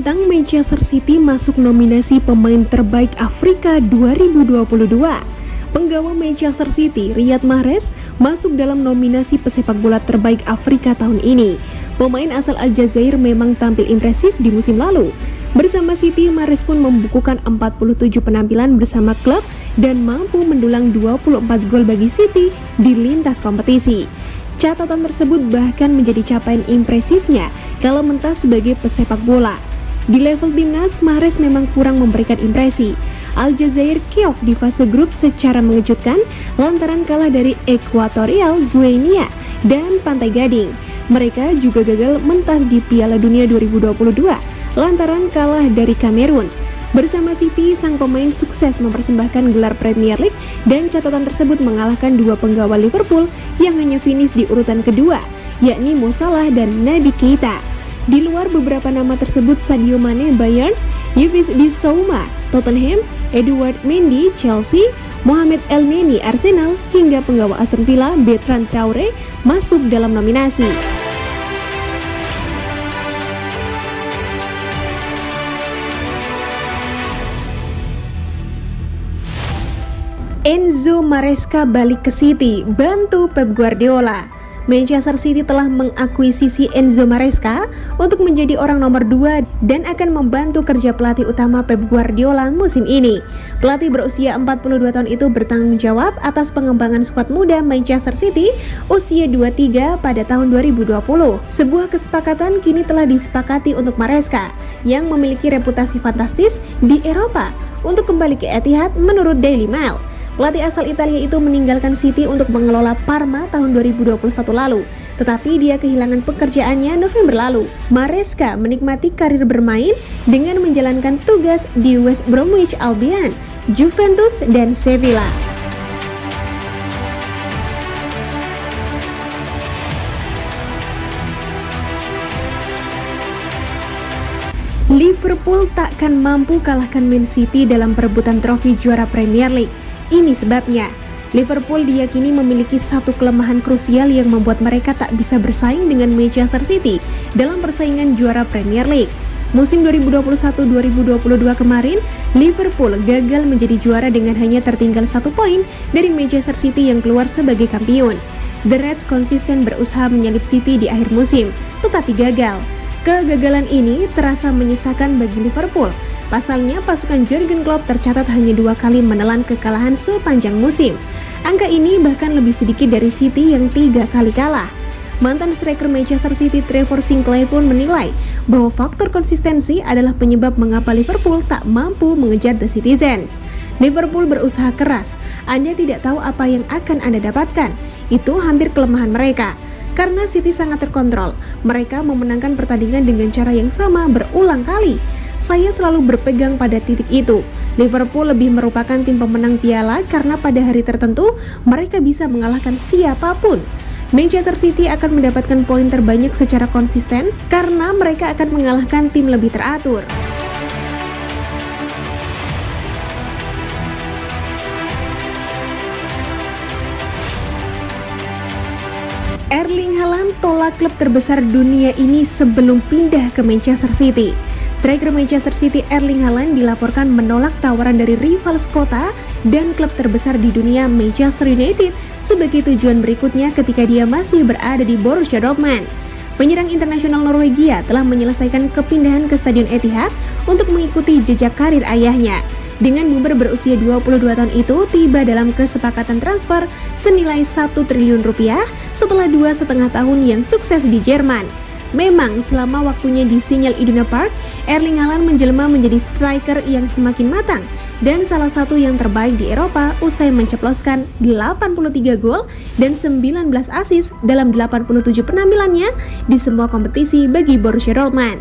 Bintang Manchester City masuk nominasi pemain terbaik Afrika 2022. Penggawa Manchester City, Riyad Mahrez, masuk dalam nominasi pesepak bola terbaik Afrika tahun ini. Pemain asal Aljazair memang tampil impresif di musim lalu. Bersama City, Mahrez pun membukukan 47 penampilan bersama klub dan mampu mendulang 24 gol bagi City di lintas kompetisi. Catatan tersebut bahkan menjadi capaian impresifnya kalau mentas sebagai pesepak bola. Di level timnas, Mahrez memang kurang memberikan impresi. Aljazair keok di fase grup secara mengejutkan lantaran kalah dari Equatorial Guinea dan Pantai Gading. Mereka juga gagal mentas di Piala Dunia 2022 lantaran kalah dari Kamerun. Bersama City, sang pemain sukses mempersembahkan gelar Premier League dan catatan tersebut mengalahkan dua penggawa Liverpool yang hanya finish di urutan kedua, yakni Mo Salah dan Naby Keita. Di luar beberapa nama tersebut, Sadio Mane Bayern, Yves Bissouma Tottenham, Edouard Mendy Chelsea, Mohamed Elneny Arsenal, hingga penggawa Aston Villa Bertrand Traore masuk dalam nominasi. Enzo Maresca balik ke City, bantu Pep Guardiola. Manchester City telah mengakuisisi Enzo Maresca untuk menjadi orang nomor 2 dan akan membantu kerja pelatih utama Pep Guardiola musim ini. Pelatih berusia 42 tahun itu bertanggung jawab atas pengembangan skuad muda Manchester City usia 23 pada tahun 2020. Sebuah kesepakatan kini telah disepakati untuk Maresca yang memiliki reputasi fantastis di Eropa untuk kembali ke Etihad menurut Daily Mail. Pelatih asal Italia itu meninggalkan City untuk mengelola Parma tahun 2021 lalu, tetapi dia kehilangan pekerjaannya November lalu. Maresca menikmati karir bermain dengan menjalankan tugas di West Bromwich Albion, Juventus, dan Sevilla. Liverpool takkan mampu kalahkan Man City dalam perebutan trofi juara Premier League. Ini sebabnya, Liverpool diyakini memiliki satu kelemahan krusial yang membuat mereka tak bisa bersaing dengan Manchester City dalam persaingan juara Premier League. Musim 2021-2022 kemarin, Liverpool gagal menjadi juara dengan hanya tertinggal 1 poin dari Manchester City yang keluar sebagai kampiun. The Reds konsisten berusaha menyalip City di akhir musim, tetapi gagal. Kegagalan ini terasa menyisakan bagi Liverpool. Pasalnya, pasukan Jurgen Klopp tercatat hanya 2 kali menelan kekalahan sepanjang musim. Angka ini bahkan lebih sedikit dari City yang 3 kali kalah. Mantan striker Manchester City Trevor Sinclair pun menilai bahwa faktor konsistensi adalah penyebab mengapa Liverpool tak mampu mengejar The Citizens. Liverpool berusaha keras, Anda tidak tahu apa yang akan Anda dapatkan. Itu hampir kelemahan mereka. Karena City sangat terkontrol, mereka memenangkan pertandingan dengan cara yang sama berulang kali. Saya selalu berpegang pada titik itu. Liverpool lebih merupakan tim pemenang piala karena pada hari tertentu mereka bisa mengalahkan siapapun. Manchester City akan mendapatkan poin terbanyak secara konsisten karena mereka akan mengalahkan tim lebih teratur. Erling Haaland tolak klub terbesar dunia ini sebelum pindah ke Manchester City. Striker Manchester City Erling Haaland dilaporkan menolak tawaran dari rival sekota dan klub terbesar di dunia Manchester United sebagai tujuan berikutnya ketika dia masih berada di Borussia Dortmund. Penyerang internasional Norwegia telah menyelesaikan kepindahan ke Stadion Etihad untuk mengikuti jejak karir ayahnya. Dengan boomer berusia 22 tahun itu tiba dalam kesepakatan transfer senilai 1 triliun rupiah setelah 2,5 tahun yang sukses di Jerman. Memang selama waktunya di Signal Iduna Park, Erling Haaland menjelma menjadi striker yang semakin matang dan salah satu yang terbaik di Eropa usai menceploskan 83 gol dan 19 assist dalam 87 penampilannya di semua kompetisi bagi Borussia Dortmund.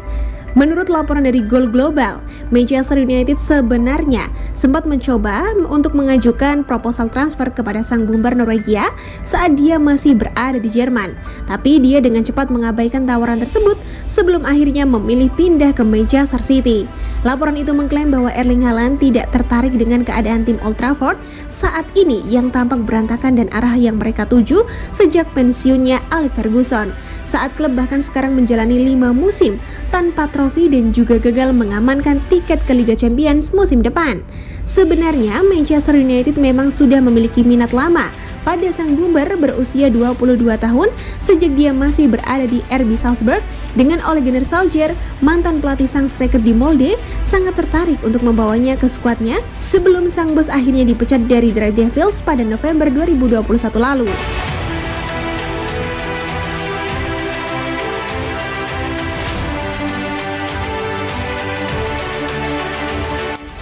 Menurut laporan dari Goal Global, Manchester United sebenarnya sempat mencoba untuk mengajukan proposal transfer kepada sang boomer Norwegia saat dia masih berada di Jerman. Tapi dia dengan cepat mengabaikan tawaran tersebut sebelum akhirnya memilih pindah ke Manchester City. Laporan itu mengklaim bahwa Erling Haaland tidak tertarik dengan keadaan tim Old Trafford saat ini yang tampak berantakan dan arah yang mereka tuju sejak pensiunnya Alex Ferguson. Saat klub bahkan sekarang menjalani 5 musim tanpa trofi trofi dan juga gagal mengamankan tiket ke Liga Champions musim depan. Sebenarnya Manchester United memang sudah memiliki minat lama pada sang bomber berusia 22 tahun sejak dia masih berada di RB Salzburg. Dengan Ole Gunnar Solskjaer, mantan pelatih sang striker di Molde, sangat tertarik untuk membawanya ke skuadnya sebelum sang bos akhirnya dipecat dari The Red Devils pada November 2021 lalu.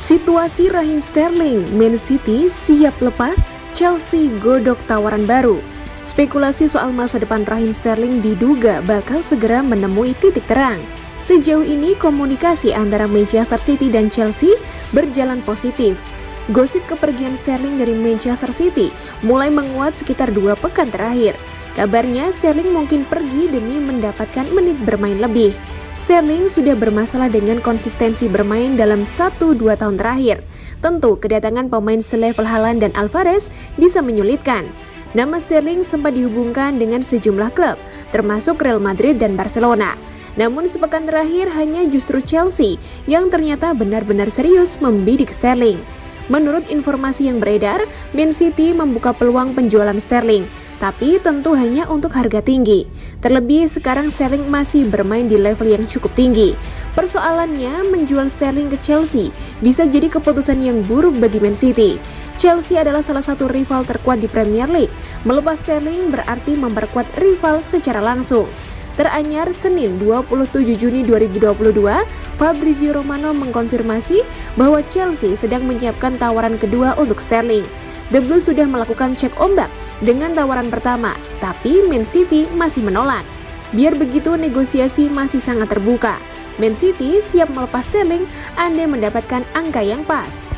Situasi Raheem Sterling, Man City siap lepas, Chelsea godok tawaran baru. Spekulasi soal masa depan Raheem Sterling diduga bakal segera menemui titik terang. Sejauh ini komunikasi antara Manchester City dan Chelsea berjalan positif. Gosip kepergian Sterling dari Manchester City mulai menguat sekitar 2 pekan terakhir. Kabarnya Sterling mungkin pergi demi mendapatkan menit bermain lebih. Sterling sudah bermasalah dengan konsistensi bermain dalam 1-2 tahun terakhir. Tentu kedatangan pemain selevel Haaland dan Alvarez bisa menyulitkan. Nama Sterling sempat dihubungkan dengan sejumlah klub, termasuk Real Madrid dan Barcelona. Namun sepekan terakhir hanya justru Chelsea yang ternyata benar-benar serius membidik Sterling. Menurut informasi yang beredar, Man City membuka peluang penjualan Sterling, tapi tentu hanya untuk harga tinggi. Terlebih sekarang Sterling masih bermain di level yang cukup tinggi. Persoalannya, menjual Sterling ke Chelsea bisa jadi keputusan yang buruk bagi Man City. Chelsea adalah salah satu rival terkuat di Premier League. Melepas Sterling berarti memperkuat rival secara langsung. Teranyar Senin 27 Juni 2022, Fabrizio Romano mengkonfirmasi bahwa Chelsea sedang menyiapkan tawaran kedua untuk Sterling. The Blues sudah melakukan cek ombak dengan tawaran pertama, tapi Man City masih menolak. Biar begitu, negosiasi masih sangat terbuka. Man City siap melepas Sterling andai mendapatkan angka yang pas.